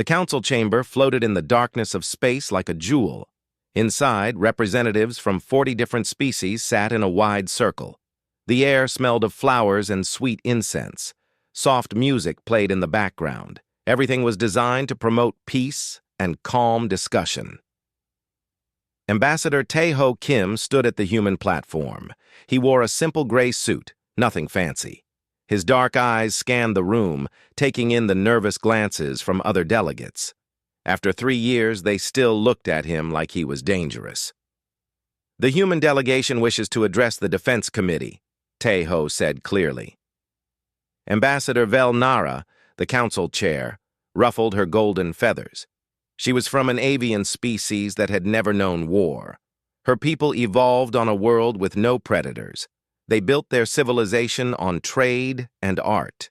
The council chamber floated in the darkness of space like a jewel. Inside, representatives from 40 different species sat in a wide circle. The air smelled of flowers and sweet incense. Soft music played in the background. Everything was designed to promote peace and calm discussion. Ambassador Tae-ho Kim stood at the human platform. He wore a simple gray suit, nothing fancy. His dark eyes scanned the room, taking in the nervous glances from other delegates. After 3 years, they still looked at him like he was dangerous. "The human delegation wishes to address the Defense Committee," Tae-ho said clearly. Ambassador Vel Nara, the council chair, ruffled her golden feathers. She was from an avian species that had never known war. Her people evolved on a world with no predators. They built their civilization on trade and art.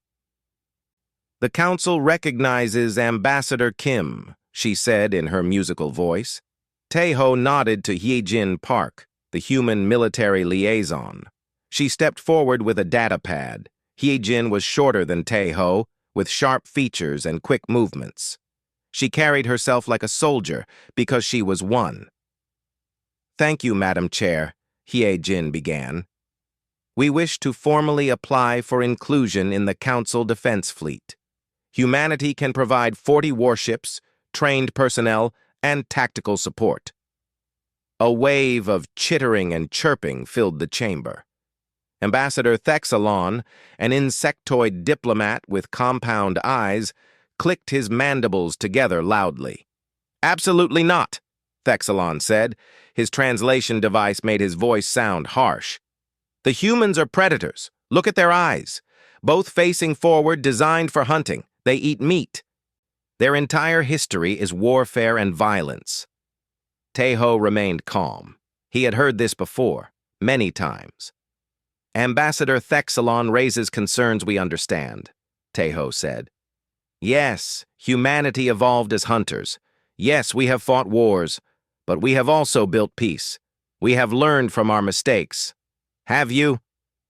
"The council recognizes Ambassador Kim," she said in her musical voice. Tae-ho nodded to Hyejin Park, the human military liaison. She stepped forward with a data pad. Hyejin was shorter than Tae-ho, with sharp features and quick movements. She carried herself like a soldier because she was one. "Thank you, Madam Chair," Hyejin began. "We wish to formally apply for inclusion in the Council Defense Fleet. Humanity can provide 40 warships, trained personnel, and tactical support." A wave of chittering and chirping filled the chamber. Ambassador Thexalon, an insectoid diplomat with compound eyes, clicked his mandibles together loudly. "Absolutely not," Thexalon said. His translation device made his voice sound harsh. "The humans are predators. Look at their eyes. Both facing forward, designed for hunting. They eat meat. Their entire history is warfare and violence." Tae-ho remained calm. He had heard this before, many times. "Ambassador Thexalon raises concerns we understand," Tae-ho said. "Yes, humanity evolved as hunters. Yes, we have fought wars, but we have also built peace. We have learned from our mistakes." "Have you?"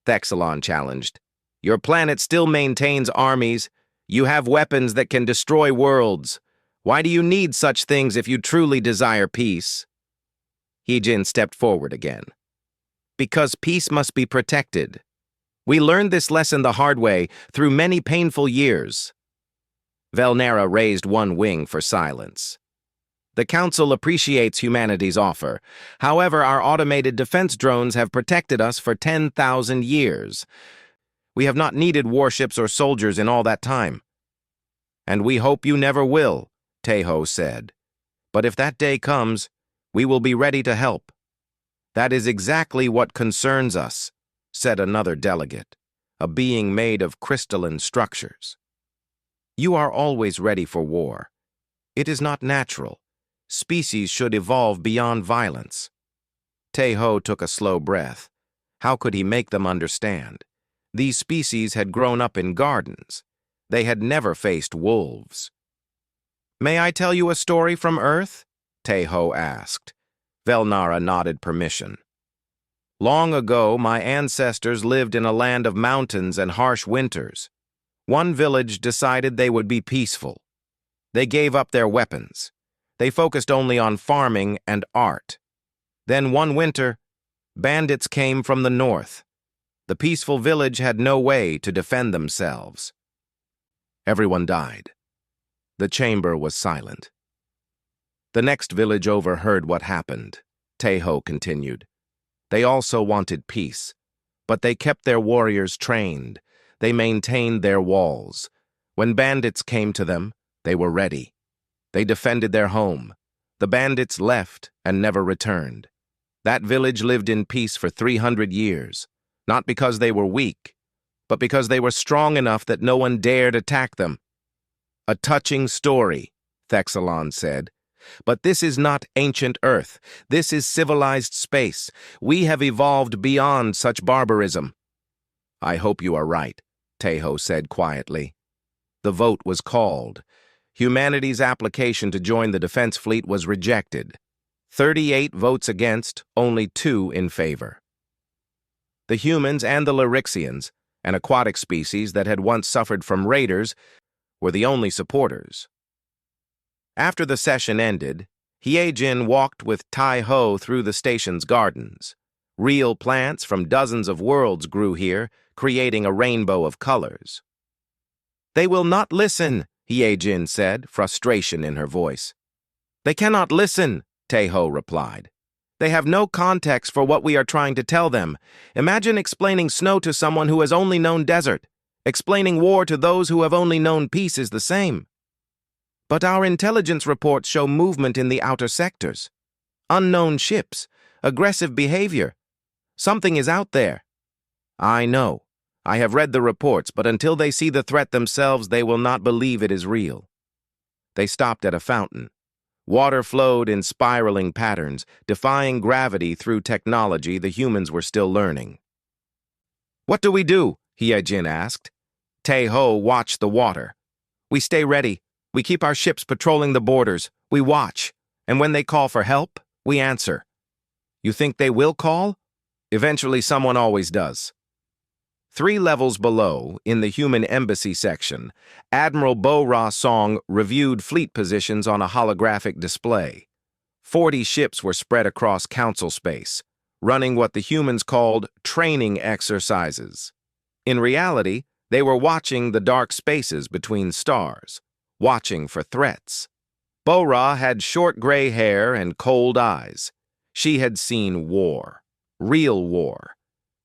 Thexalon challenged. "Your planet still maintains armies. You have weapons that can destroy worlds. Why do you need such things if you truly desire peace?" Hyejin stepped forward again. "Because peace must be protected. We learned this lesson the hard way through many painful years." Velnara raised one wing for silence. "The Council appreciates humanity's offer. However, our automated defense drones have protected us for 10,000 years. We have not needed warships or soldiers in all that time." "And we hope you never will," Tae-ho said. "But if that day comes, we will be ready to help." "That is exactly what concerns us," said another delegate, a being made of crystalline structures. "You are always ready for war. It is not natural. Species should evolve beyond violence." Tae-ho took a slow breath. How could he make them understand? These species had grown up in gardens. They had never faced wolves. "May I tell you a story from Earth?" Tae-ho asked. Velnara nodded permission. "Long ago, my ancestors lived in a land of mountains and harsh winters. One village decided they would be peaceful. They gave up their weapons. They focused only on farming and art. Then one winter, bandits came from the north. The peaceful village had no way to defend themselves. Everyone died. The chamber was silent. The next village overheard what happened," Tae-ho continued. "They also wanted peace, but they kept their warriors trained. They maintained their walls. When bandits came to them, they were ready. They defended their home. The bandits left and never returned. That village lived in peace for 300 years, not because they were weak, but because they were strong enough that no one dared attack them." "A touching story," Thexalon said. "But this is not ancient Earth. This is civilized space. We have evolved beyond such barbarism." "I hope you are right," Tae-ho said quietly. The vote was called. Humanity's application to join the defense fleet was rejected. 38 votes against, only 2 in favor. The humans and the Lyrixians, an aquatic species that had once suffered from raiders, were the only supporters. After the session ended, Hyejin walked with Tai-ho through the station's gardens. Real plants from dozens of worlds grew here, creating a rainbow of colors. "They will not listen," Hyejin said, frustration in her voice. "They cannot listen," Tai-ho replied. "They have no context for what we are trying to tell them. Imagine explaining snow to someone who has only known desert. Explaining war to those who have only known peace is the same. But our intelligence reports show movement in the outer sectors. Unknown ships, aggressive behavior. Something is out there." "I know. I have read the reports, but until they see the threat themselves, they will not believe it is real." They stopped at a fountain. Water flowed in spiraling patterns, defying gravity through technology the humans were still learning. "What do we do?" Hyejin asked. Tai-ho watched the water. "We stay ready. We keep our ships patrolling the borders. We watch. And when they call for help, we answer." "You think they will call?" "Eventually, someone always does." 3 levels below, in the human embassy section, Admiral Bo-Ra Song reviewed fleet positions on a holographic display. 40 ships were spread across council space, running what the humans called training exercises. In reality, they were watching the dark spaces between stars, watching for threats. Bo-Ra had short gray hair and cold eyes. She had seen war, real war.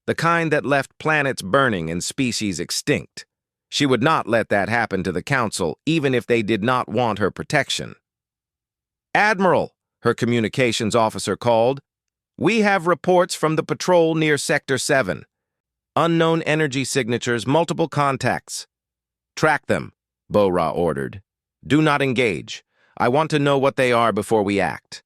The kind that left planets burning and species extinct. She would not let that happen to the Council, even if they did not want her protection. "Admiral," her communications officer called, "we have reports from the patrol near Sector 7. Unknown energy signatures, multiple contacts." "Track them," Bo-Ra ordered. "Do not engage. I want to know what they are before we act."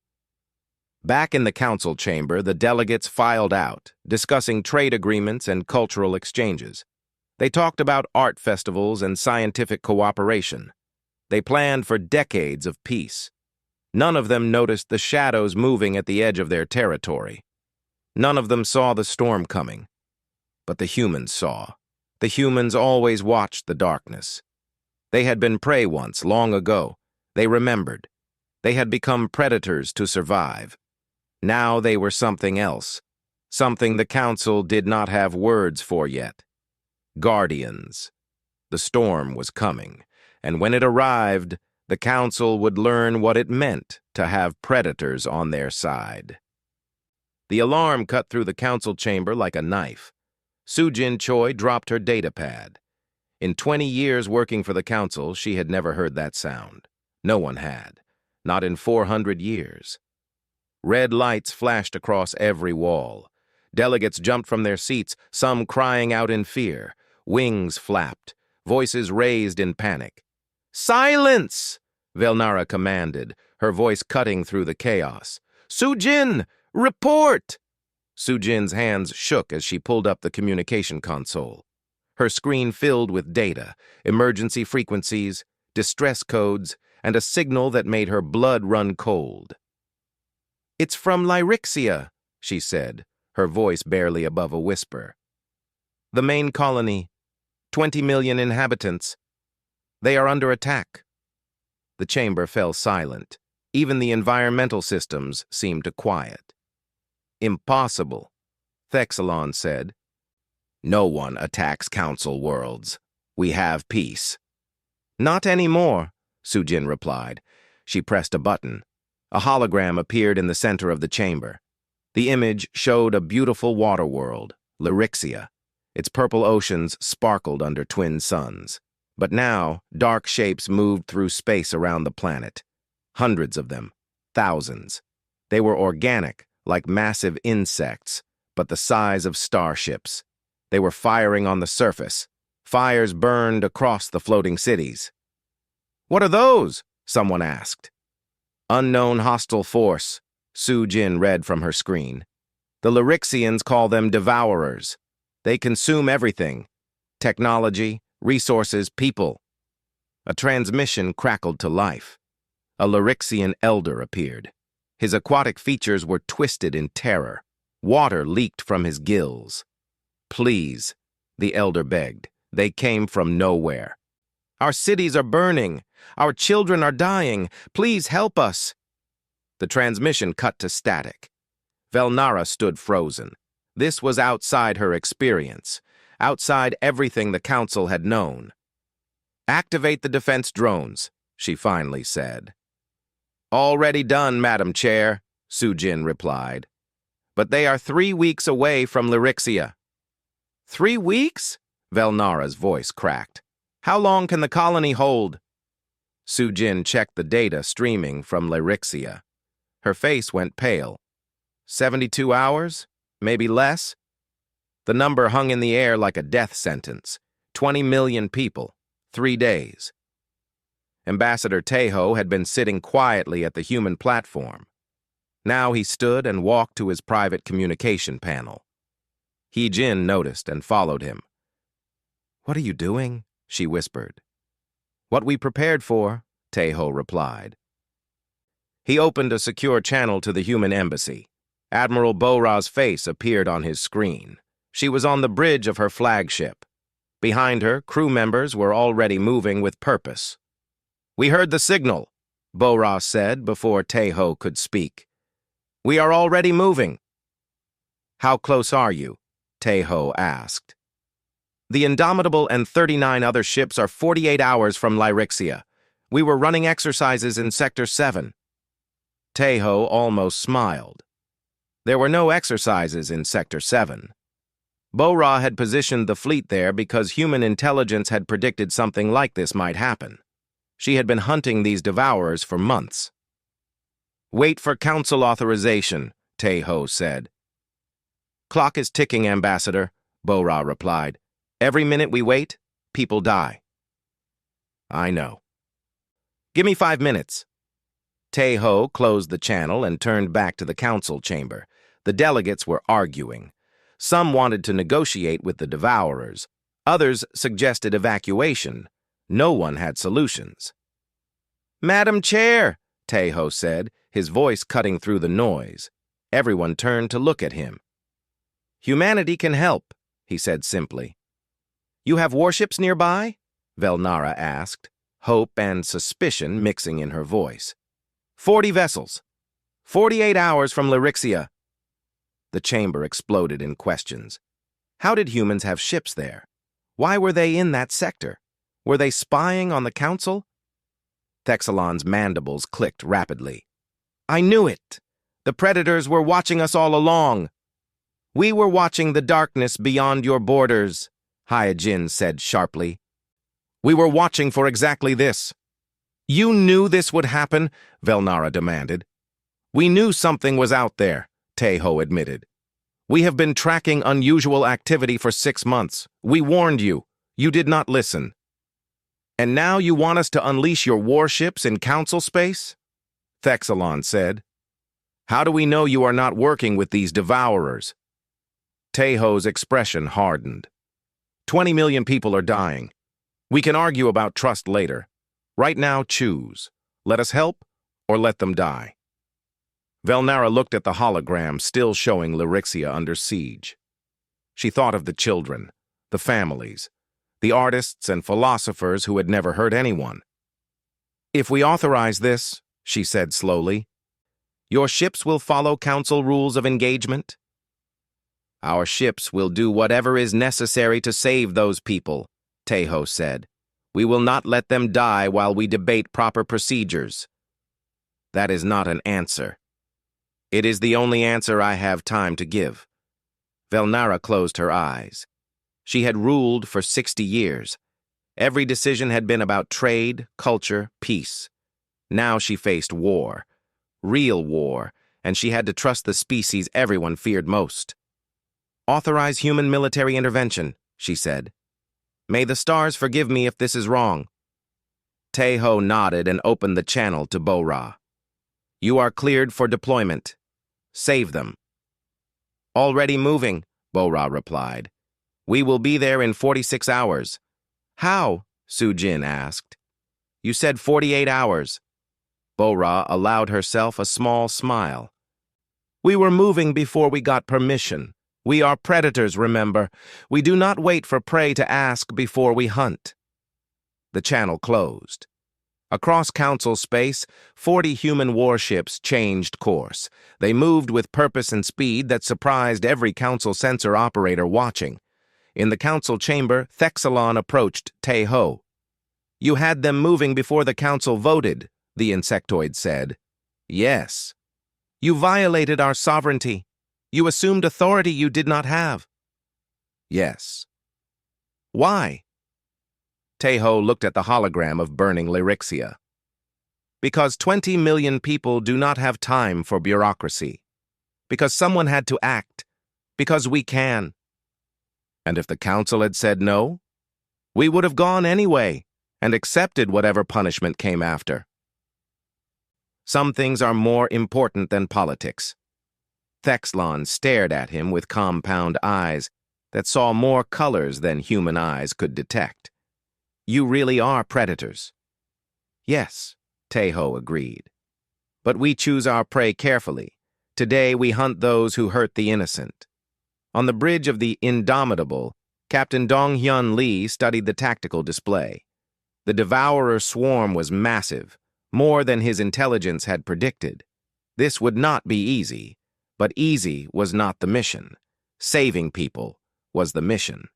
Back in the council chamber, the delegates filed out, discussing trade agreements and cultural exchanges. They talked about art festivals and scientific cooperation. They planned for decades of peace. None of them noticed the shadows moving at the edge of their territory. None of them saw the storm coming. But the humans saw. The humans always watched the darkness. They had been prey once, long ago. They remembered. They had become predators to survive. Now they were something else, something the Council did not have words for yet. Guardians. The storm was coming, and when it arrived, the Council would learn what it meant to have predators on their side. The alarm cut through the Council chamber like a knife. Sujin Choi dropped her datapad. In 20 years working for the Council, she had never heard that sound. No one had. Not in 400 years. Red lights flashed across every wall. Delegates jumped from their seats, some crying out in fear. Wings flapped, voices raised in panic. "Silence!" Velnara commanded, her voice cutting through the chaos. "Sujin, report!" Sujin's hands shook as she pulled up the communication console. Her screen filled with data, emergency frequencies, distress codes, and a signal that made her blood run cold. "It's from Lyrixia," she said, her voice barely above a whisper. "The main colony, 20 million inhabitants. They are under attack." The chamber fell silent. Even the environmental systems seemed to quiet. "Impossible," Thexalon said. "No one attacks Council worlds. We have peace." "Not anymore," Sujin replied. She pressed a button. A hologram appeared in the center of the chamber. The image showed a beautiful water world, Lyrixia. Its purple oceans sparkled under twin suns. But now, dark shapes moved through space around the planet. Hundreds of them, thousands. They were organic, like massive insects, but the size of starships. They were firing on the surface. Fires burned across the floating cities. "What are those?" someone asked. "Unknown hostile force," Sujin read from her screen. "The Lyrixians call them devourers. They consume everything. Technology, resources, people." A transmission crackled to life. A Lyrixian elder appeared. His aquatic features were twisted in terror. Water leaked from his gills. "Please," the elder begged. "They came from nowhere." "Our cities are burning. Our children are dying. Please help us. The transmission cut to static. Velnara stood frozen. This was outside her experience, outside everything the Council had known. "Activate the defense drones," she finally said. "Already done, Madam Chair," Sujin replied. "But they are 3 weeks away from Lyrixia." 3 weeks? Velnara's voice cracked. "How long can the colony hold?" Sujin checked the data streaming from Lyrixia. Her face went pale. 72 hours? Maybe less? The number hung in the air like a death sentence. 20 million people. 3 days. Ambassador Tejo had been sitting quietly at the human platform. Now he stood and walked to his private communication panel. He-Jin noticed and followed him. "What are you doing?" she whispered. "What we prepared for," Tejo replied. He opened a secure channel to the human embassy. Admiral Bora's face appeared on his screen. She was on the bridge of her flagship. Behind her, crew members were already moving with purpose. "We heard the signal," Bora said before Tejo could speak. "We are already moving." "How close are you?" Tejo asked. "The Indomitable and 39 other ships are 48 hours from Lyrixia. We were running exercises in Sector 7. Tejo almost smiled. There were no exercises in Sector 7. Bora had positioned the fleet there because human intelligence had predicted something like this might happen. She had been hunting these devourers for months. "Wait for Council authorization," Tejo said. "Clock is ticking, Ambassador," Bora replied. "Every minute we wait, people die." "I know." "Give me 5 minutes." Tejo closed the channel and turned back to the council chamber. The delegates were arguing. Some wanted to negotiate with the devourers. Others suggested evacuation. No one had solutions. "Madam Chair," Tejo said, his voice cutting through the noise. Everyone turned to look at him. "Humanity can help," he said simply. "You have warships nearby?" Velnara asked, hope and suspicion mixing in her voice. 40 vessels. 48 hours from Lyrixia." The chamber exploded in questions. How did humans have ships there? Why were they in that sector? Were they spying on the Council? Thexalon's mandibles clicked rapidly. "I knew it! The Predators were watching us all along. We were watching the darkness beyond your borders," Hyojin said sharply. "We were watching for exactly this." "You knew this would happen?" Velnara demanded. "We knew something was out there," Tejo admitted. "We have been tracking unusual activity for 6 months. We warned you. You did not listen. And now you want us to unleash your warships in Council space?" Thexalon said. "How do we know you are not working with these devourers?" Tejo's expression hardened. 20 million people are dying. We can argue about trust later. Right now, choose. Let us help, or let them die. Velnara looked at the hologram still showing Lyrixia under siege. She thought of the children, the families, the artists and philosophers who had never hurt anyone. "If we authorize this," she said slowly, "your ships will follow Council rules of engagement?" "Our ships will do whatever is necessary to save those people," Tejo said. "We will not let them die while we debate proper procedures." "That is not an answer." "It is the only answer I have time to give." Velnara closed her eyes. She had ruled for 60 years. Every decision had been about trade, culture, peace. Now she faced war, real war, and she had to trust the species everyone feared most. "Authorize human military intervention," she said. "May the stars forgive me if this is wrong." Tejo nodded and opened the channel to Bora. "You are cleared for deployment. Save them." "Already moving," Bora replied. "We will be there in 46 hours. "How?" Sujin asked. "You said 48 hours." Bora allowed herself a small smile. "We were moving before we got permission. We are predators, remember. We do not wait for prey to ask before we hunt." The channel closed. Across Council space, 40 human warships changed course. They moved with purpose and speed that surprised every Council sensor operator watching. In the Council chamber, Thexalon approached Te-Ho. "You had them moving before the Council voted," the insectoid said. "Yes." "You violated our sovereignty. You assumed authority you did not have." "Yes." "Why?" Te-Ho looked at the hologram of burning Lyrixia. "Because 20 million people do not have time for bureaucracy. Because someone had to act. Because we can." "And if the Council had said no? We would have gone anyway and accepted whatever punishment came after." "Some things are more important than politics." Thexlon stared at him with compound eyes that saw more colors than human eyes could detect. "You really are predators." "Yes," Te-Ho agreed. "But we choose our prey carefully. Today we hunt those who hurt the innocent." On the bridge of the Indomitable, Captain Dong-Hyun Lee studied the tactical display. The Devourer swarm was massive, more than his intelligence had predicted. This would not be easy, but easy was not the mission. Saving people was the mission.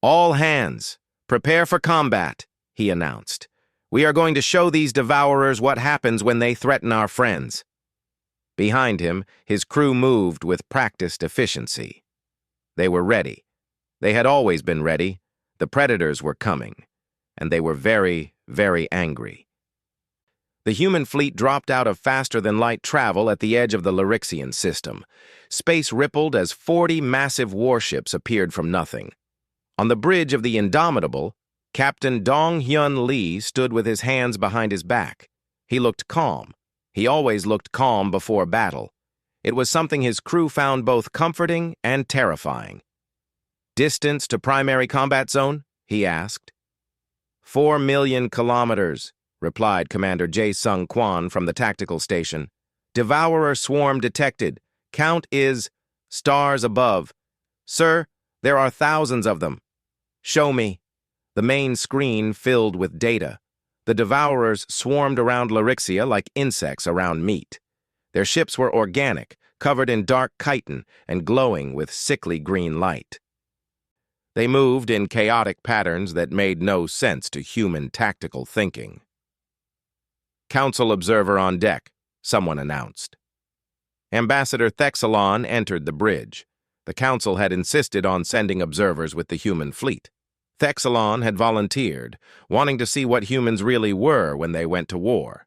"All hands, prepare for combat," he announced. "We are going to show these Devourers what happens when they threaten our friends." Behind him, his crew moved with practiced efficiency. They were ready. They had always been ready. The predators were coming, and they were very, very angry. The human fleet dropped out of faster-than-light travel at the edge of the Lyrixian system. Space rippled as 40 massive warships appeared from nothing. On the bridge of the Indomitable, Captain Dong-Hyun Lee stood with his hands behind his back. He looked calm. He always looked calm before battle. It was something his crew found both comforting and terrifying. "Distance to primary combat zone?" he asked. 4 million kilometers, replied Commander Jae-Sung Kwon from the tactical station. "Devourer swarm detected. Count is stars above. Sir, there are thousands of them." "Show me." The main screen filled with data. The Devourers swarmed around Lyrixia like insects around meat. Their ships were organic, covered in dark chitin and glowing with sickly green light. They moved in chaotic patterns that made no sense to human tactical thinking. "Council observer on deck," someone announced. Ambassador Thexalon entered the bridge. The Council had insisted on sending observers with the human fleet. Thexalon had volunteered, wanting to see what humans really were when they went to war.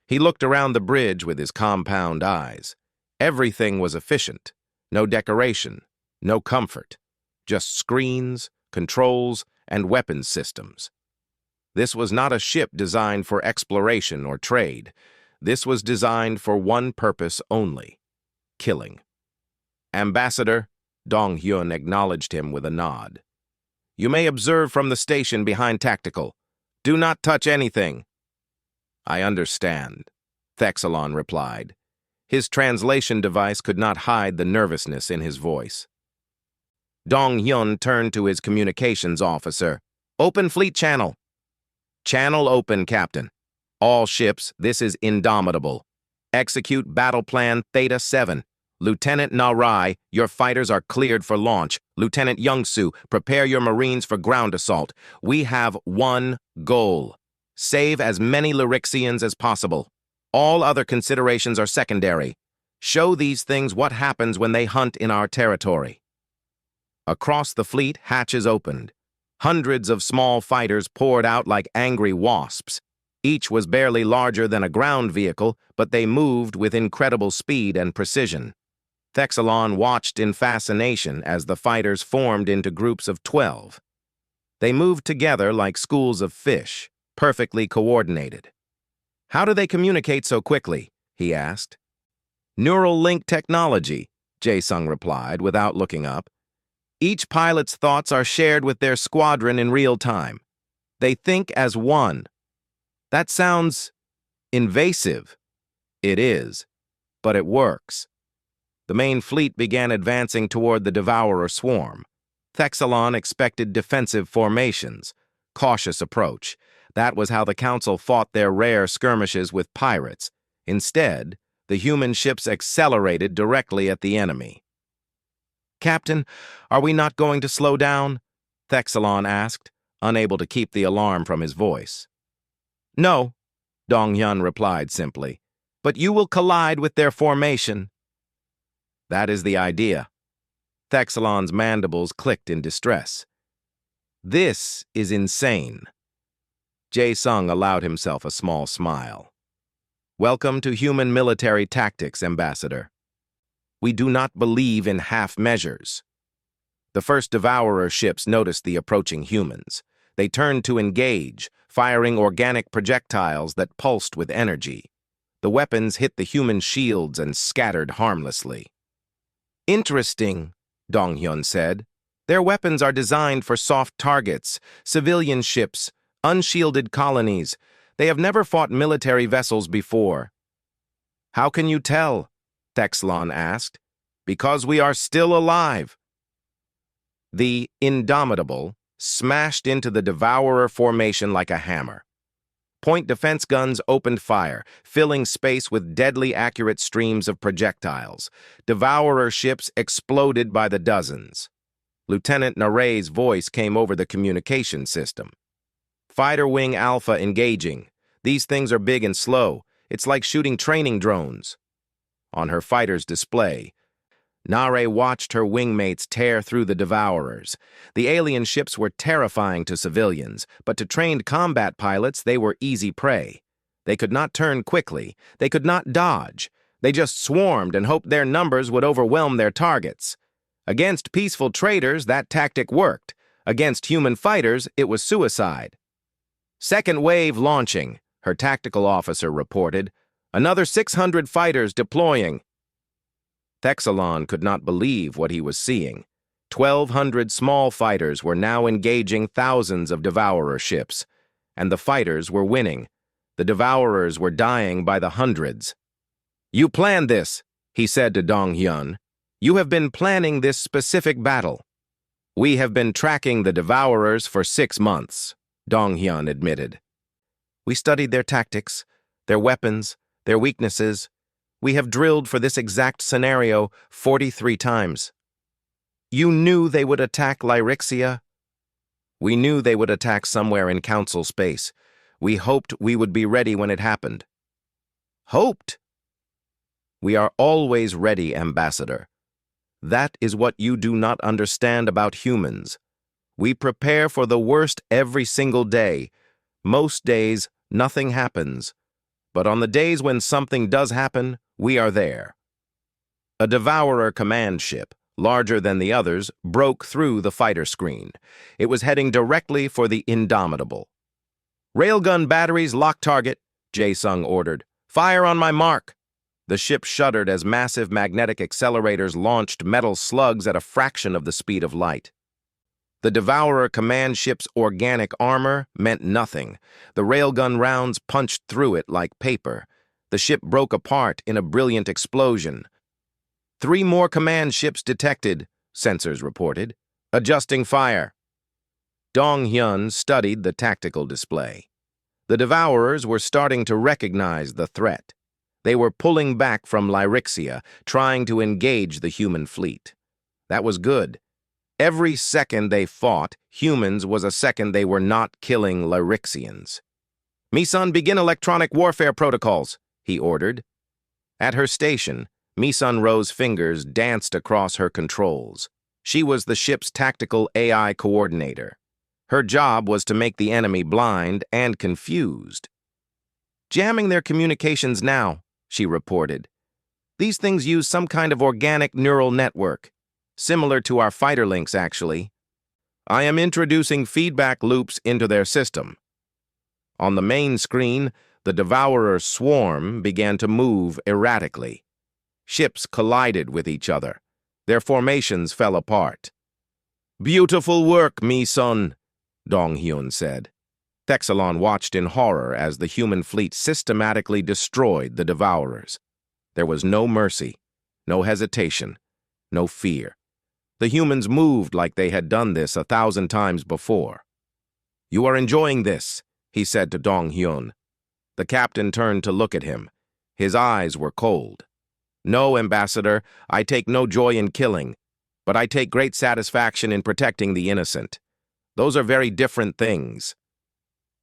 He looked around the bridge with his compound eyes. Everything was efficient. No decoration, no comfort. Just screens, controls, and weapons systems. This was not a ship designed for exploration or trade. This was designed for one purpose only: killing. "Ambassador," Dong-Hyun acknowledged him with a nod. "You may observe from the station behind tactical. Do not touch anything." "I understand," Thexalon replied. His translation device could not hide the nervousness in his voice. Dong-Hyun turned to his communications officer. "Open fleet channel." "Channel open, Captain. All ships, this is Indomitable. Execute battle plan Theta 7. Lieutenant Narai, your fighters are cleared for launch. Lieutenant Youngsu, prepare your Marines for ground assault. We have one goal: save as many Lyrixians as possible. All other considerations are secondary. Show these things what happens when they hunt in our territory." Across the fleet, hatches opened. Hundreds of small fighters poured out like angry wasps. Each was barely larger than a ground vehicle, but they moved with incredible speed and precision. Thexalon watched in fascination as the fighters formed into groups of 12. They moved together like schools of fish, perfectly coordinated. "How do they communicate so quickly?" he asked. "Neural link technology," Jae-Sung replied without looking up. "Each pilot's thoughts are shared with their squadron in real time. They think as one." "That sounds invasive." "It is, but it works." The main fleet began advancing toward the Devourer swarm. Thexalon expected defensive formations, cautious approach, That was how the Council fought their rare skirmishes with pirates. Instead, the human ships accelerated directly at the enemy. "Captain, are we not going to slow down?" Thexalon asked, unable to keep the alarm from his voice. "No," Dong-hyun replied simply, "but you will collide with their formation." "That is the idea." Thexalon's mandibles clicked in distress. "This is insane." Jae-sung allowed himself a small smile. "Welcome to human military tactics, Ambassador. We do not believe in half measures." The first Devourer ships noticed the approaching humans. They turned to engage, firing organic projectiles that pulsed with energy. The weapons hit the human shields and scattered harmlessly. "Interesting," Dong-hyun said. "Their weapons are designed for soft targets, civilian ships, unshielded colonies. They have never fought military vessels before." "How can you tell?" Thexalon asked. "Because we are still alive." The Indomitable smashed into the Devourer formation like a hammer. Point defense guns opened fire, filling space with deadly accurate streams of projectiles. Devourer ships exploded by the dozens. Lieutenant Nare's voice came over the communication system. "Fighter Wing Alpha engaging. These things are big and slow. It's like shooting training drones." On her fighter's display, Nare watched her wingmates tear through the Devourers. The alien ships were terrifying to civilians, but to trained combat pilots, they were easy prey. They could not turn quickly. They could not dodge. They just swarmed and hoped their numbers would overwhelm their targets. Against peaceful traders, that tactic worked. Against human fighters, it was suicide. "Second wave launching," her tactical officer reported. "Another 600 fighters deploying." Thexalon could not believe what he was seeing. 1,200 small fighters were now engaging thousands of Devourer ships, and the fighters were winning. The Devourers were dying by the hundreds. "You planned this," he said to Dong-hyun. "You have been planning this specific battle." "We have been tracking the Devourers for 6 months," Dong-hyun admitted. "We studied their tactics, their weapons, their weaknesses. We have drilled for this exact scenario 43 times. You knew they would attack Lyrixia?" "We knew they would attack somewhere in Council space. We hoped we would be ready when it happened." "Hoped?" "We are always ready, Ambassador. That is what you do not understand about humans. We prepare for the worst every single day. Most days, nothing happens. But on the days when something does happen, we are there." A Devourer command ship, larger than the others, broke through the fighter screen. It was heading directly for the Indomitable. "Railgun batteries lock target," Jae-sung ordered. "Fire on my mark." The ship shuddered as massive magnetic accelerators launched metal slugs at a fraction of the speed of light. The Devourer command ship's organic armor meant nothing. The railgun rounds punched through it like paper. The ship broke apart in a brilliant explosion. 3 more command ships detected, sensors reported. "Adjusting fire." Dong-hyun studied the tactical display. The Devourers were starting to recognize the threat. They were pulling back from Lyrixia, trying to engage the human fleet. That was good. Every second they fought humans was a second they were not killing Lyrixians. "Misun, begin electronic warfare protocols," he ordered. At her station, Misun Ro's fingers danced across her controls. She was the ship's tactical AI coordinator. Her job was to make the enemy blind and confused. "Jamming their communications now," she reported. "These things use some kind of organic neural network. Similar to our fighter links, actually. I am introducing feedback loops into their system." On the main screen, the Devourer swarm began to move erratically. Ships collided with each other. Their formations fell apart. "Beautiful work, Misun," Dong-hyun said. Thexalon watched in horror as the human fleet systematically destroyed the Devourers. There was no mercy, no hesitation, no fear. The humans moved like they had done this 1,000 times before. "You are enjoying this," he said to Dong Hyun. The captain turned to look at him. His eyes were cold. No, Ambassador, I take no joy in killing, but I take great satisfaction in protecting the innocent. Those are very different things.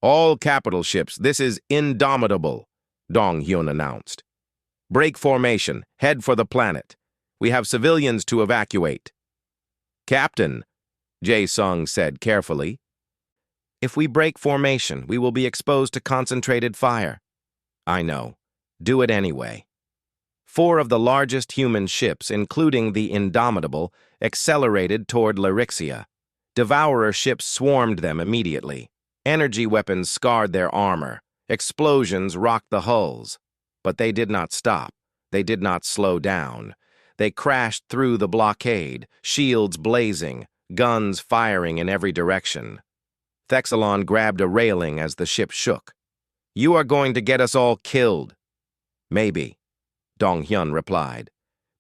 All capital ships, this is indomitable, Dong Hyun announced. Break formation, head for the planet. We have civilians to evacuate. Captain, Jae Sung said carefully, if we break formation, we will be exposed to concentrated fire. I know. Do it anyway. 4 of the largest human ships, including the Indomitable, accelerated toward Lyrixia. Devourer ships swarmed them immediately. Energy weapons scarred their armor. Explosions rocked the hulls. But they did not stop. They did not slow down. They crashed through the blockade, shields blazing, guns firing in every direction. Thexalon grabbed a railing as the ship shook. You are going to get us all killed. Maybe, Dong Hyun replied,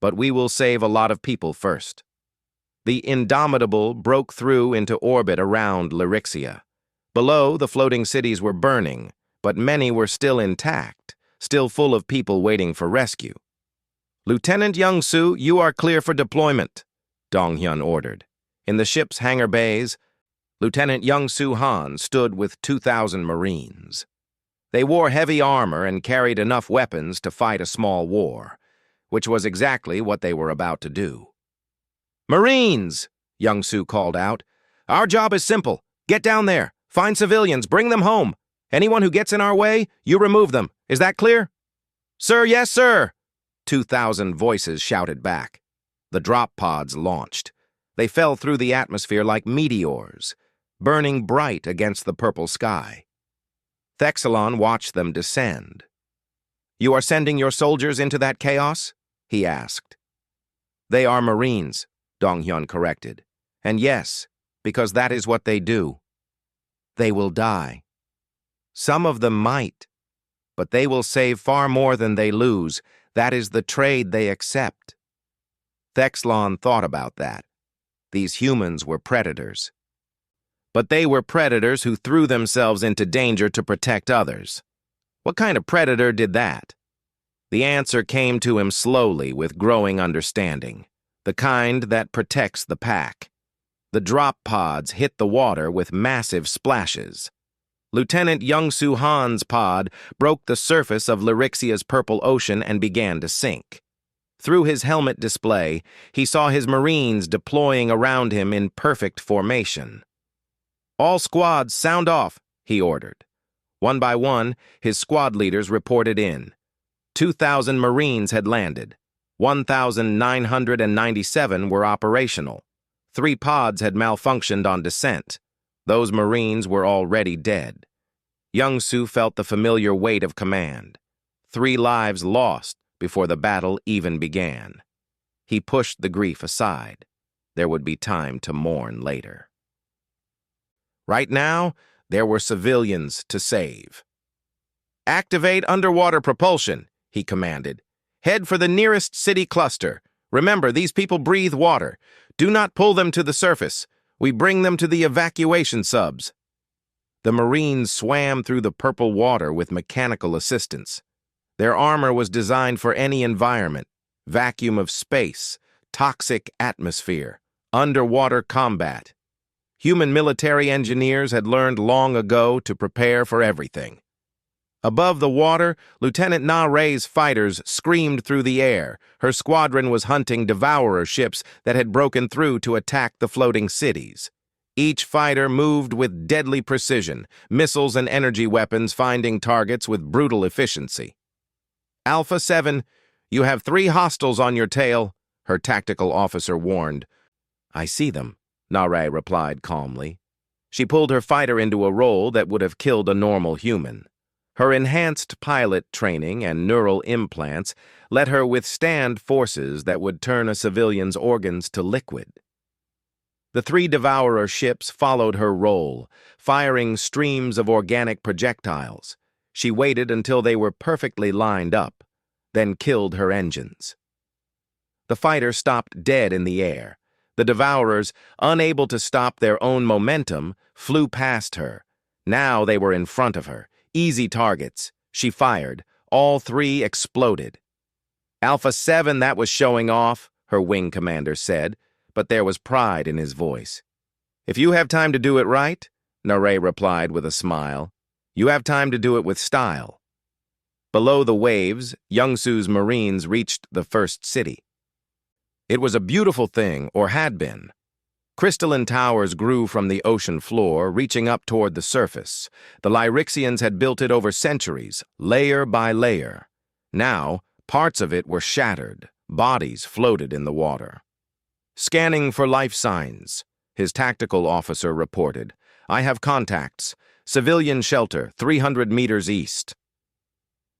but we will save a lot of people first. The Indomitable broke through into orbit around Lyrixia. Below, the floating cities were burning, but many were still intact, still full of people waiting for rescue. Lieutenant Young-soo, you are clear for deployment, Dong Hyun ordered. In the ship's hangar bays, Lieutenant Young-soo Han stood with 2,000 Marines. They wore heavy armor and carried enough weapons to fight a small war, which was exactly what they were about to do. Marines, Young-soo called out. Our job is simple. Get down there. Find civilians. Bring them home. Anyone who gets in our way, you remove them. Is that clear? Sir, yes, sir. 2,000 voices shouted back. The drop pods launched. They fell through the atmosphere like meteors, burning bright against the purple sky. Thexalon watched them descend. You are sending your soldiers into that chaos? He asked. They are Marines, Dong Hyun corrected. And yes, because that is what they do. They will die. Some of them might, but they will save far more than they lose. That is the trade they accept. Thexalon thought about that. These humans were predators. But they were predators who threw themselves into danger to protect others. What kind of predator did that? The answer came to him slowly with growing understanding. The kind that protects the pack. The drop pods hit the water with massive splashes. Lieutenant Young-soo Han's pod broke the surface of Lyrixia's purple ocean and began to sink. Through his helmet display, he saw his Marines deploying around him in perfect formation. All squads sound off, he ordered. One by one, his squad leaders reported in. 2,000 Marines had landed. 1,997 were operational. 3 pods had malfunctioned on descent. Those Marines were already dead. Young-soo felt the familiar weight of command. 3 lives lost before the battle even began. He pushed the grief aside. There would be time to mourn later. Right now, there were civilians to save. Activate underwater propulsion, he commanded. Head for the nearest city cluster. Remember, these people breathe water. Do not pull them to the surface. We bring them to the evacuation subs. The Marines swam through the purple water with mechanical assistance. Their armor was designed for any environment: vacuum of space, toxic atmosphere, underwater combat. Human military engineers had learned long ago to prepare for everything. Above the water, Lieutenant Na Ray's fighters screamed through the air. Her squadron was hunting devourer ships that had broken through to attack the floating cities. Each fighter moved with deadly precision, missiles and energy weapons finding targets with brutal efficiency. Alpha 7, you have 3 hostiles on your tail, her tactical officer warned. I see them, Na Ray replied calmly. She pulled her fighter into a roll that would have killed a normal human. Her enhanced pilot training and neural implants let her withstand forces that would turn a civilian's organs to liquid. The 3 devourer ships followed her roll, firing streams of organic projectiles. She waited until they were perfectly lined up, then killed her engines. The fighter stopped dead in the air. The devourers, unable to stop their own momentum, flew past her. Now they were in front of her, easy targets. She fired. All three exploded. "Alpha 7, that was showing off," her wing commander said, but there was pride in his voice. "If you have time to do it right," Narration replied with a smile, "you have time to do it with style." Below the waves, Youngsu's Marines reached the first city. It was a beautiful thing, or had been. Crystalline towers grew from the ocean floor, reaching up toward the surface. The Lyrixians had built it over centuries, layer by layer. Now, parts of it were shattered, bodies floated in the water. "Scanning for life signs," his tactical officer reported. "I have contacts. Civilian shelter, 300 meters east."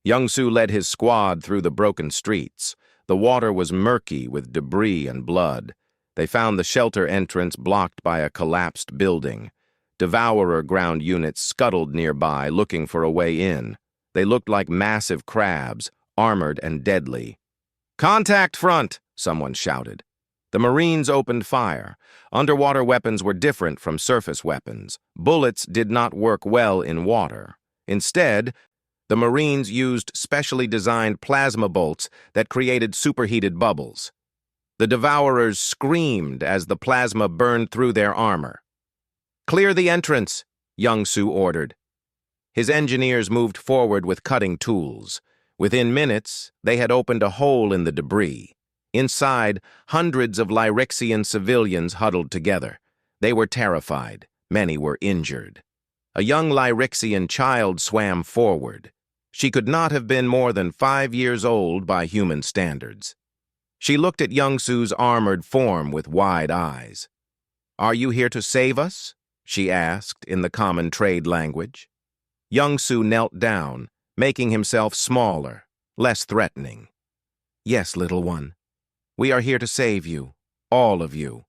Youngsu led his squad through the broken streets. The water was murky with debris and blood. They found the shelter entrance blocked by a collapsed building. Devourer ground units scuttled nearby, looking for a way in. They looked like massive crabs, armored and deadly. "Contact front!" someone shouted. The Marines opened fire. Underwater weapons were different from surface weapons. Bullets did not work well in water. Instead, the Marines used specially designed plasma bolts that created superheated bubbles. The Devourers screamed as the plasma burned through their armor. "Clear the entrance," Youngsu ordered. His engineers moved forward with cutting tools. Within minutes, they had opened a hole in the debris. Inside, hundreds of Lyrixian civilians huddled together. They were terrified. Many were injured. A young Lyrixian child swam forward. She could not have been more than 5 years old by human standards. She looked at Youngsu's armored form with wide eyes. "Are you here to save us?" she asked in the common trade language. Youngsu knelt down, making himself smaller, less threatening. "Yes, little one. We are here to save you, all of you."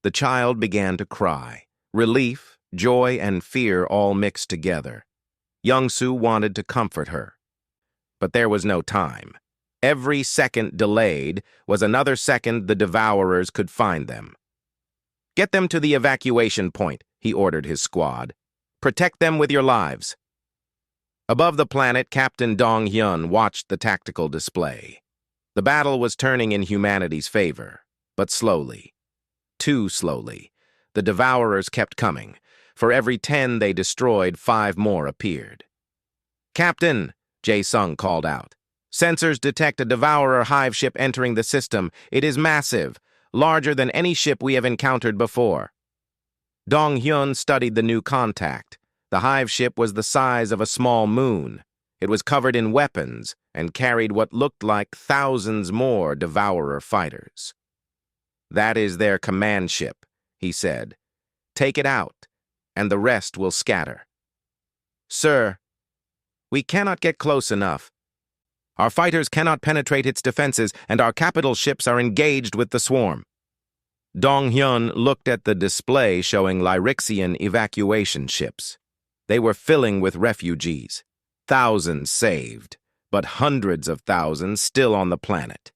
The child began to cry. Relief, joy, and fear all mixed together. Youngsu wanted to comfort her. But there was no time. Every second delayed was another second the Devourers could find them. "Get them to the evacuation point," he ordered his squad. "Protect them with your lives." Above the planet, Captain Dong Hyun watched the tactical display. The battle was turning in humanity's favor, but slowly. Too slowly. The Devourers kept coming. For every 10 they destroyed, 5 more appeared. "Captain," Jae-sung called out. "Sensors detect a Devourer hive ship entering the system. It is massive, larger than any ship we have encountered before." Dong Hyun studied the new contact. The hive ship was the size of a small moon. It was covered in weapons and carried what looked like thousands more Devourer fighters. "That is their command ship," he said. "Take it out, and the rest will scatter." "Sir, we cannot get close enough. Our fighters cannot penetrate its defenses, and our capital ships are engaged with the swarm." Dong Hyun looked at the display showing Lyrixian evacuation ships. They were filling with refugees. Thousands saved, but hundreds of thousands still on the planet.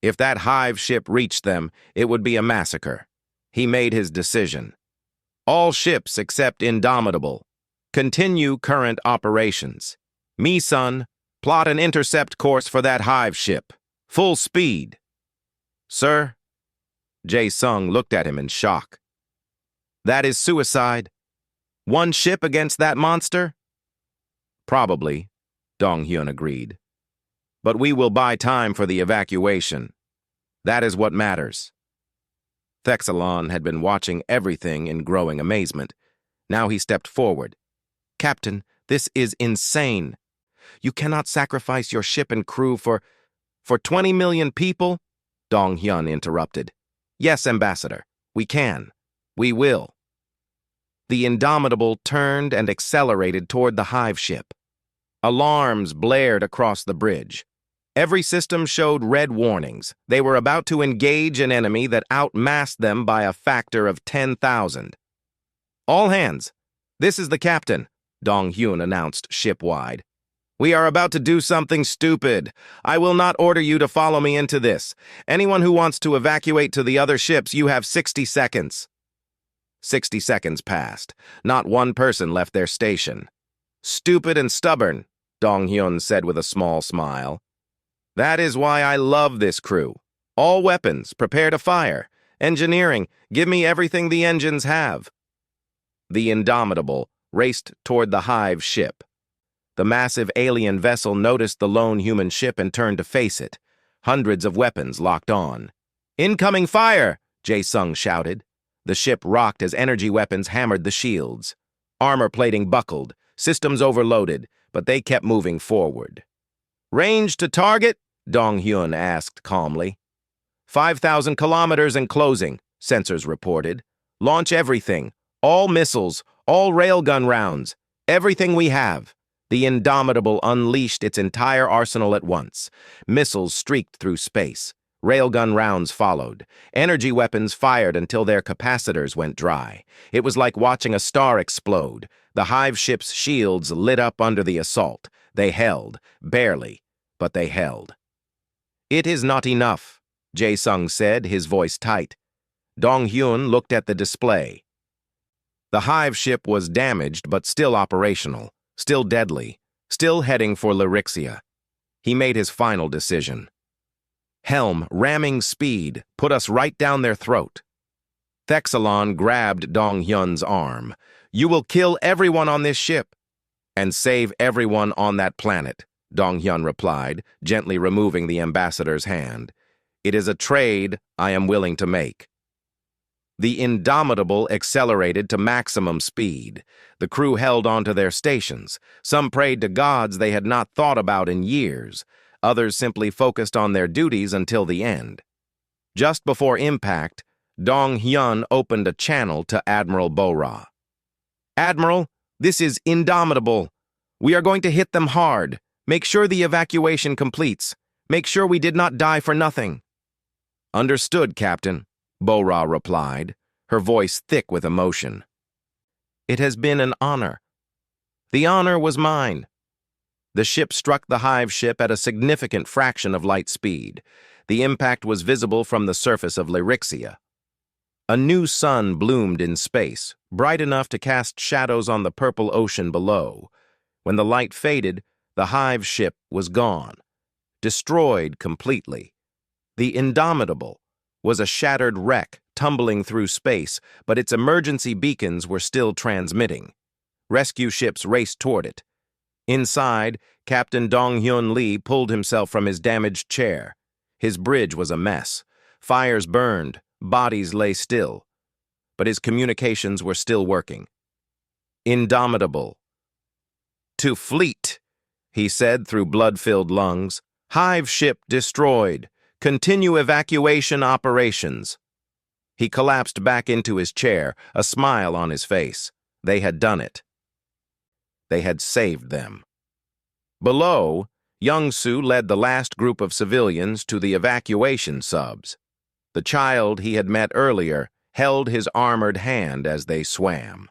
If that hive ship reached them, it would be a massacre. He made his decision. "All ships except Indomitable. Continue current operations. Mi-sun, plot an intercept course for that hive ship. Full speed." "Sir?" Jae-sung looked at him in shock. "That is suicide. One ship against that monster?" "Probably," Dong Hyun agreed. "But we will buy time for the evacuation. That is what matters." Thexalon had been watching everything in growing amazement. Now he stepped forward. "Captain, this is insane. You cannot sacrifice your ship and crew for 20 million people?" Dong Hyun interrupted. "Yes, Ambassador. We can. We will." The Indomitable turned and accelerated toward the hive ship. Alarms blared across the bridge. Every system showed red warnings. They were about to engage an enemy that outmassed them by a factor of 10,000. "All hands. This is the captain," Dong Hyun announced shipwide. "We are about to do something stupid. I will not order you to follow me into this. Anyone who wants to evacuate to the other ships, you have 60 seconds. 60 seconds passed. Not one person left their station. "Stupid and stubborn," Dong-hyun said with a small smile. "That is why I love this crew. All weapons, prepare to fire. Engineering, give me everything the engines have." The Indomitable raced toward the Hive ship. The massive alien vessel noticed the lone human ship and turned to face it. Hundreds of weapons locked on. "Incoming fire!" Jae-sung shouted. The ship rocked as energy weapons hammered the shields. Armor plating buckled, systems overloaded, but they kept moving forward. "Range to target?" Dong-hyun asked calmly. 5,000 kilometers and closing, sensors reported. "Launch everything. All missiles, all railgun rounds, everything we have." The Indomitable unleashed its entire arsenal at once. Missiles streaked through space. Railgun rounds followed. Energy weapons fired until their capacitors went dry. It was like watching a star explode. The Hive ship's shields lit up under the assault. They held, barely, but they held. "It is not enough," Jae-sung said, his voice tight. Dong-hyun looked at the display. The Hive ship was damaged but still operational, still deadly, still heading for Lyrixia. He made his final decision. "Helm, ramming speed, put us right down their throat." Thexalon grabbed Dong-hyun's arm. "You will kill everyone on this ship." "And save everyone on that planet," Dong-hyun replied, gently removing the ambassador's hand. "It is a trade I am willing to make." The Indomitable accelerated to maximum speed. The crew held onto their stations. Some prayed to gods they had not thought about in years. Others simply focused on their duties until the end. Just before impact, Dong-hyun opened a channel to Admiral Bo-ra. "Admiral, this is Indomitable. We are going to hit them hard. Make sure the evacuation completes. Make sure we did not die for nothing." "Understood, Captain," Bo-ra replied, her voice thick with emotion. "It has been an honor. The honor was mine." The ship struck the Hive ship at a significant fraction of light speed. The impact was visible from the surface of Lyrixia. A new sun bloomed in space, bright enough to cast shadows on the purple ocean below. When the light faded, the Hive ship was gone, destroyed completely. The Indomitable was a shattered wreck tumbling through space, but its emergency beacons were still transmitting. Rescue ships raced toward it. Inside, Captain Dong-hyun Lee pulled himself from his damaged chair. His bridge was a mess. Fires burned, bodies lay still. But his communications were still working. "Indomitable." "To fleet," he said through blood-filled lungs. "Hive ship destroyed. Continue evacuation operations." He collapsed back into his chair, a smile on his face. They had done it. They had saved them. Below, Young-soo led the last group of civilians to the evacuation subs. The child he had met earlier held his armored hand as they swam.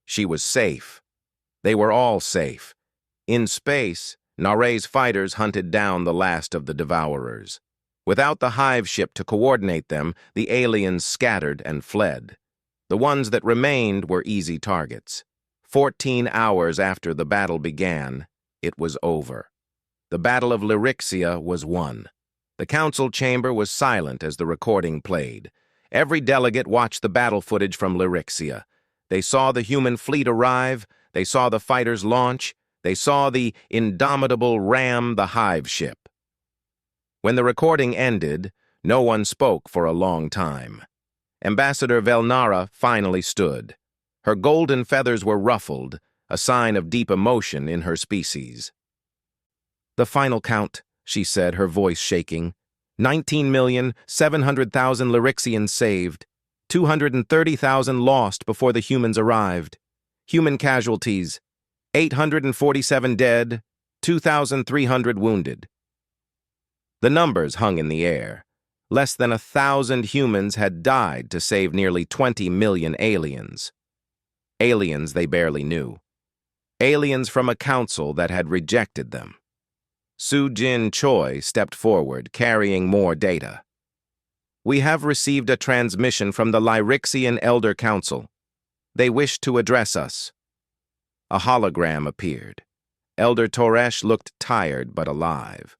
She was safe. They were all safe. In space, Nare's fighters hunted down the last of the Devourers. Without the Hive ship to coordinate them, the aliens scattered and fled. The ones that remained were easy targets. 14 hours after the battle began, it was over. The Battle of Lyrixia was won. The council chamber was silent as the recording played. Every delegate watched the battle footage from Lyrixia. They saw the human fleet arrive, they saw the fighters launch, they saw the Indomitable ram the Hive ship. When the recording ended, no one spoke for a long time. Ambassador Velnara finally stood. Her golden feathers were ruffled, a sign of deep emotion in her species. "The final count," she said, her voice shaking. 19,700,000 Lyrixians saved. 230,000 lost before the humans arrived. Human casualties, 847 dead, 2,300 wounded. The numbers hung in the air. Less than 1,000 humans had died to save nearly 20 million aliens. Aliens they barely knew. Aliens from a council that had rejected them. Soo-jin Choi stepped forward, carrying more data. "We have received a transmission from the Lyrixian Elder Council," They wish to address us." A hologram appeared. Elder Toresh looked tired but alive.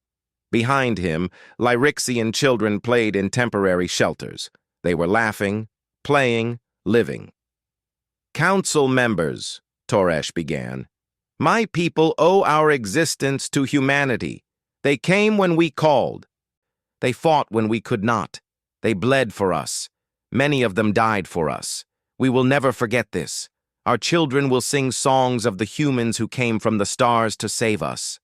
Behind him, Lyrixian children played in temporary shelters. They were laughing, playing, living. "Council members," Toresh began, "my people owe our existence to humanity. They came when we called. They fought when we could not. They bled for us. Many of them died for us. We will never forget this. Our children will sing songs of the humans who came from the stars to save us."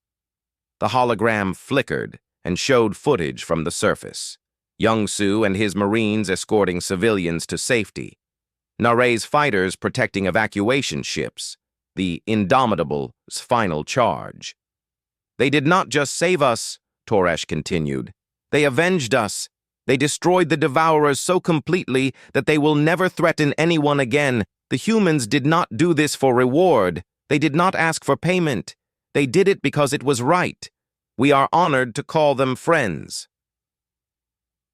The hologram flickered and showed footage from the surface. Young-Su and his Marines escorting civilians to safety. Nare's fighters protecting evacuation ships. The Indomitable's final charge. "They did not just save us," Toresh continued. "They avenged us. They destroyed the Devourers so completely that they will never threaten anyone again. The humans did not do this for reward. They did not ask for payment. They did it because it was right. We are honored to call them friends."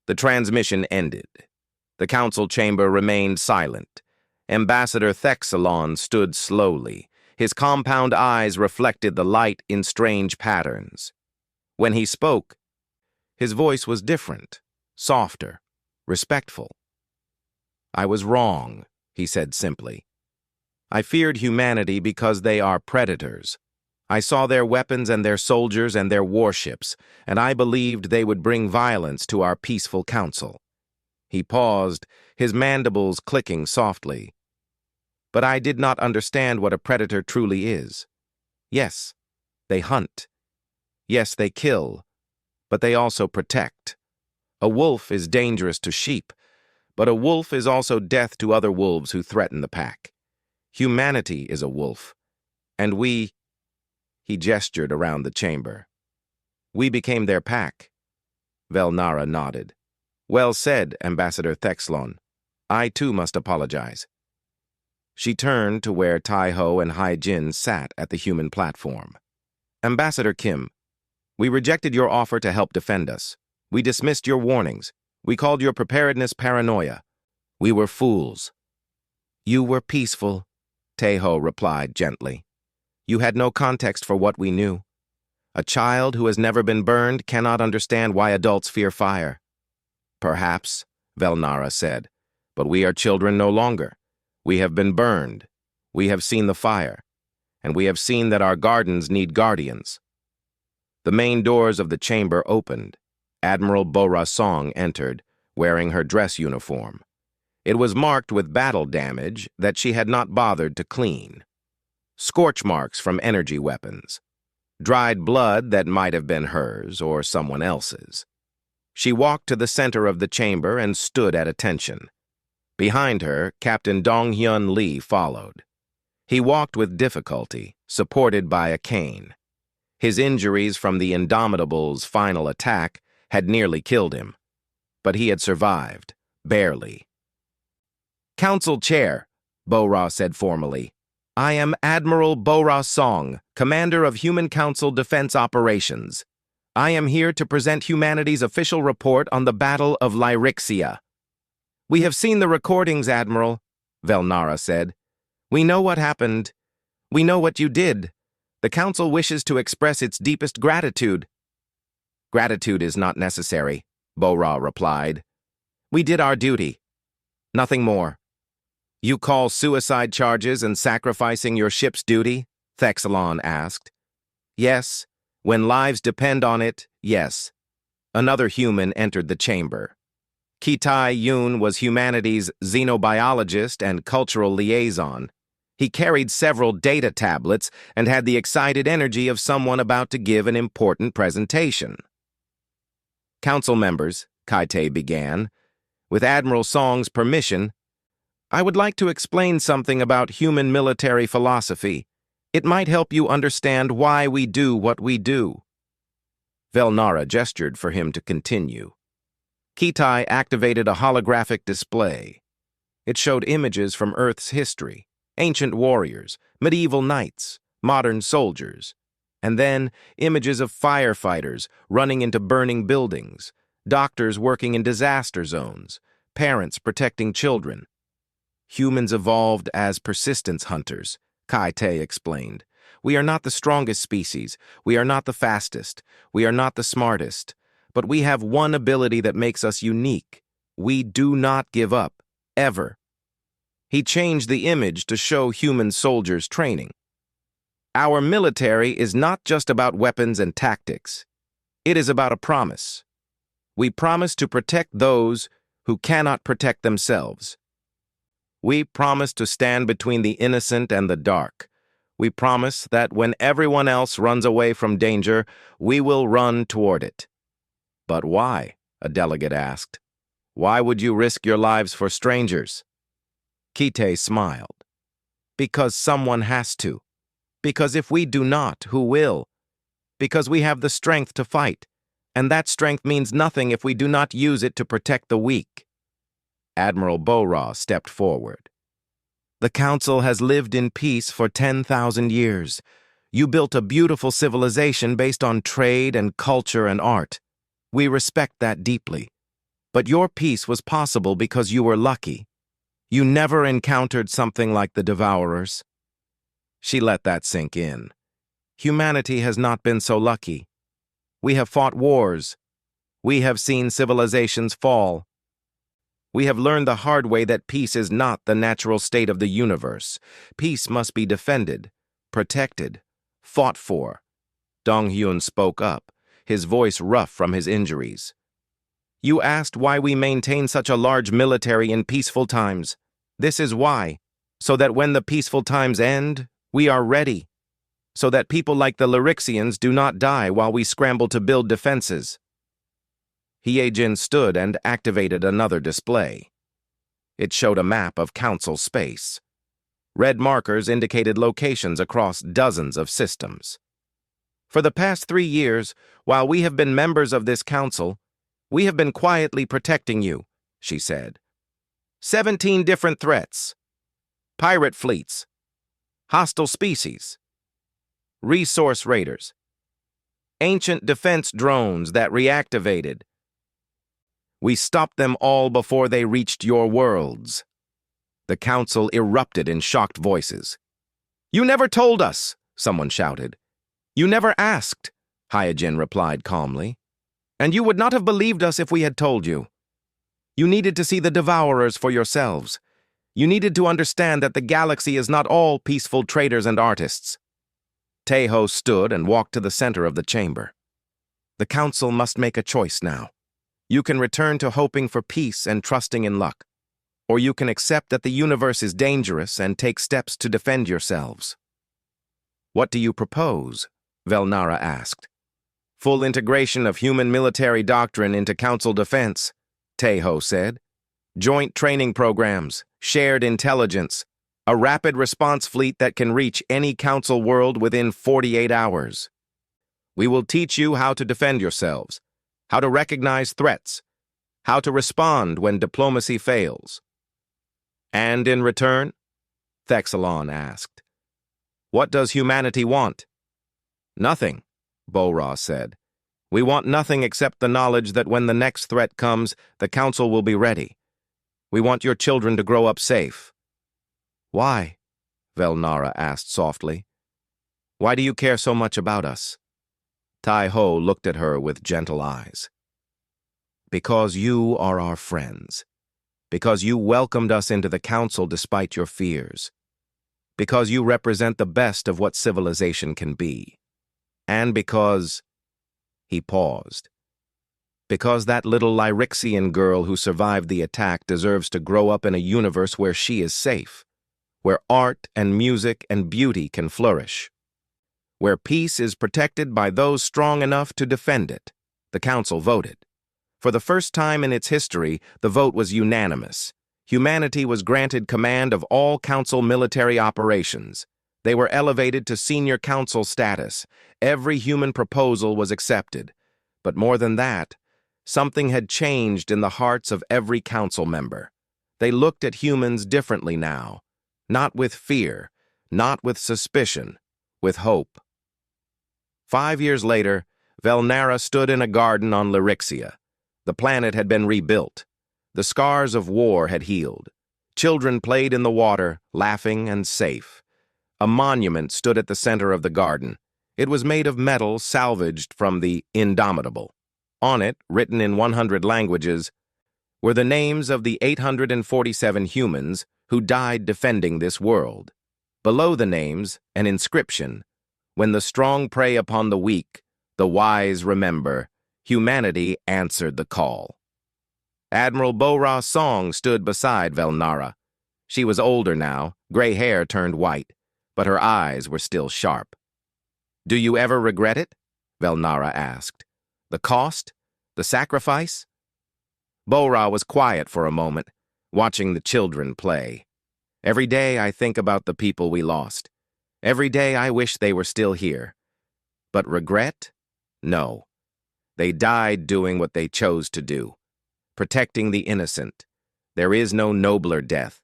The transmission ended. The council chamber remained silent. Ambassador Thexalon stood slowly. His compound eyes reflected the light in strange patterns. When he spoke, his voice was different, softer, respectful. "I was wrong," he said simply. "I feared humanity because they are predators. I saw their weapons and their soldiers and their warships, and I believed they would bring violence to our peaceful council." He paused, his mandibles clicking softly. "But I did not understand what a predator truly is. Yes, they hunt. Yes, they kill, but they also protect. A wolf is dangerous to sheep, but a wolf is also death to other wolves who threaten the pack. Humanity is a wolf, and we—" He gestured around the chamber. "We became their pack." Velnara nodded. "Well said, Ambassador Thexlon. I too must apologize." She turned to where Tai-Ho and Hai-Jin sat at the human platform. "Ambassador Kim, we rejected your offer to help defend us. We dismissed your warnings. We called your preparedness paranoia. We were fools." "You were peaceful," Tai-Ho replied gently. "You had no context for what we knew. A child who has never been burned cannot understand why adults fear fire." "Perhaps," Velnara said, "but we are children no longer. We have been burned. We have seen the fire. And we have seen that our gardens need guardians." The main doors of the chamber opened. Admiral Bora Song entered, wearing her dress uniform. It was marked with battle damage that she had not bothered to clean. Scorch marks from energy weapons. Dried blood that might have been hers or someone else's. She walked to the center of the chamber and stood at attention. Behind her, Captain Dong-Hyun Lee followed. He walked with difficulty, supported by a cane. His injuries from the Indomitable's final attack had nearly killed him. But he had survived, barely. "Council Chair," Bora said formally, "I am Admiral Bora Song, Commander of Human Council Defense Operations. I am here to present humanity's official report on the Battle of Lyrixia." "We have seen the recordings, Admiral," Velnara said. "We know what happened. We know what you did. The Council wishes to express its deepest gratitude." "Gratitude is not necessary," Bora replied. "We did our duty. Nothing more." "You call suicide charges and sacrificing your ship's duty?" Thexalon asked. "Yes. When lives depend on it, yes." Another human entered the chamber. Kitai Yoon was humanity's xenobiologist and cultural liaison. He carried several data tablets and had the excited energy of someone about to give an important presentation. "Council members," Kaite began, "with Admiral Song's permission, I would like to explain something about human military philosophy. It might help you understand why we do what we do." Velnara gestured for him to continue. Kitai activated a holographic display. It showed images from Earth's history, ancient warriors, medieval knights, modern soldiers, and then images of firefighters running into burning buildings, doctors working in disaster zones, parents protecting children. Humans evolved as persistence hunters, Kai-Te explained. We are not the strongest species, we are not the fastest, we are not the smartest, but we have one ability that makes us unique. We do not give up, ever. He changed the image to show human soldiers training. Our military is not just about weapons and tactics. It is about a promise. We promise to protect those who cannot protect themselves. We promise to stand between the innocent and the dark. We promise that when everyone else runs away from danger, we will run toward it. But why? A delegate asked. Why would you risk your lives for strangers? Kite smiled. Because someone has to. Because if we do not, who will? Because we have the strength to fight, and that strength means nothing if we do not use it to protect the weak. Admiral Bora stepped forward. The Council has lived in peace for 10,000 years. You built a beautiful civilization based on trade and culture and art. We respect that deeply. But your peace was possible because you were lucky. You never encountered something like the Devourers. She let that sink in. Humanity has not been so lucky. We have fought wars. We have seen civilizations fall. We have learned the hard way that peace is not the natural state of the universe. Peace must be defended, protected, fought for. Dong-Hyun spoke up, his voice rough from his injuries. You asked why we maintain such a large military in peaceful times. This is why, so that when the peaceful times end, we are ready. So that people like the Lyrixians do not die while we scramble to build defenses. Hyejin stood and activated another display. It showed a map of Council space. Red markers indicated locations across dozens of systems. For the past 3 years, while we have been members of this Council, we have been quietly protecting you, she said. 17 different threats. Pirate fleets. Hostile species. Resource raiders. Ancient defense drones that reactivated. We stopped them all before they reached your worlds. The Council erupted in shocked voices. You never told us, someone shouted. You never asked, Hyejin replied calmly. And you would not have believed us if we had told you. You needed to see the Devourers for yourselves. You needed to understand that the galaxy is not all peaceful traders and artists. Taeho stood and walked to the center of the chamber. The Council must make a choice now. You can return to hoping for peace and trusting in luck, or you can accept that the universe is dangerous and take steps to defend yourselves. What do you propose? Velnara asked. Full integration of human military doctrine into Council defense, Taeho said. Joint training programs, shared intelligence, a rapid response fleet that can reach any Council world within 48 hours. We will teach you how to defend yourselves, how to recognize threats, how to respond when diplomacy fails. And in return? Thexalon asked. What does humanity want? Nothing, Bora said. We want nothing except the knowledge that when the next threat comes, the Council will be ready. We want your children to grow up safe. Why? Velnara asked softly. Why do you care so much about us? Tai-Ho looked at her with gentle eyes. Because you are our friends. Because you welcomed us into the Council despite your fears. Because you represent the best of what civilization can be. And because... He paused. Because that little Lyrixian girl who survived the attack deserves to grow up in a universe where she is safe, where art and music and beauty can flourish, where peace is protected by those strong enough to defend it. The Council voted. For the first time in its history, the vote was unanimous. Humanity was granted command of all Council military operations. They were elevated to senior Council status. Every human proposal was accepted. But more than that, something had changed in the hearts of every Council member. They looked at humans differently now. Not with fear, not with suspicion, with hope. 5 years later, Velnara stood in a garden on Lyrixia. The planet had been rebuilt. The scars of war had healed. Children played in the water, laughing and safe. A monument stood at the center of the garden. It was made of metal salvaged from the Indomitable. On it, written in 100 languages, were the names of the 847 humans who died defending this world. Below the names, an inscription: "When the strong prey upon the weak, the wise remember, humanity answered the call." Admiral Bo-Ra's song stood beside Velnara. She was older now, gray hair turned white, but her eyes were still sharp. "Do you ever regret it?" Velnara asked. "The cost? The sacrifice?" Bo-Ra was quiet for a moment, watching the children play. "Every day I think about the people we lost. Every day I wish they were still here. But regret? No. They died doing what they chose to do, protecting the innocent. There is no nobler death."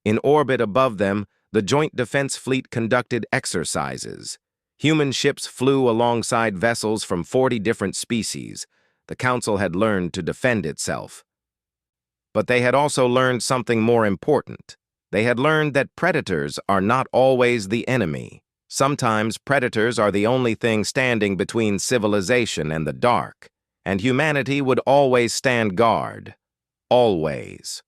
In orbit above them, the Joint Defense Fleet conducted exercises. Human ships flew alongside vessels from 40 different species. The Council had learned to defend itself. But they had also learned something more important. They had learned that predators are not always the enemy. Sometimes predators are the only thing standing between civilization and the dark, and humanity would always stand guard. Always.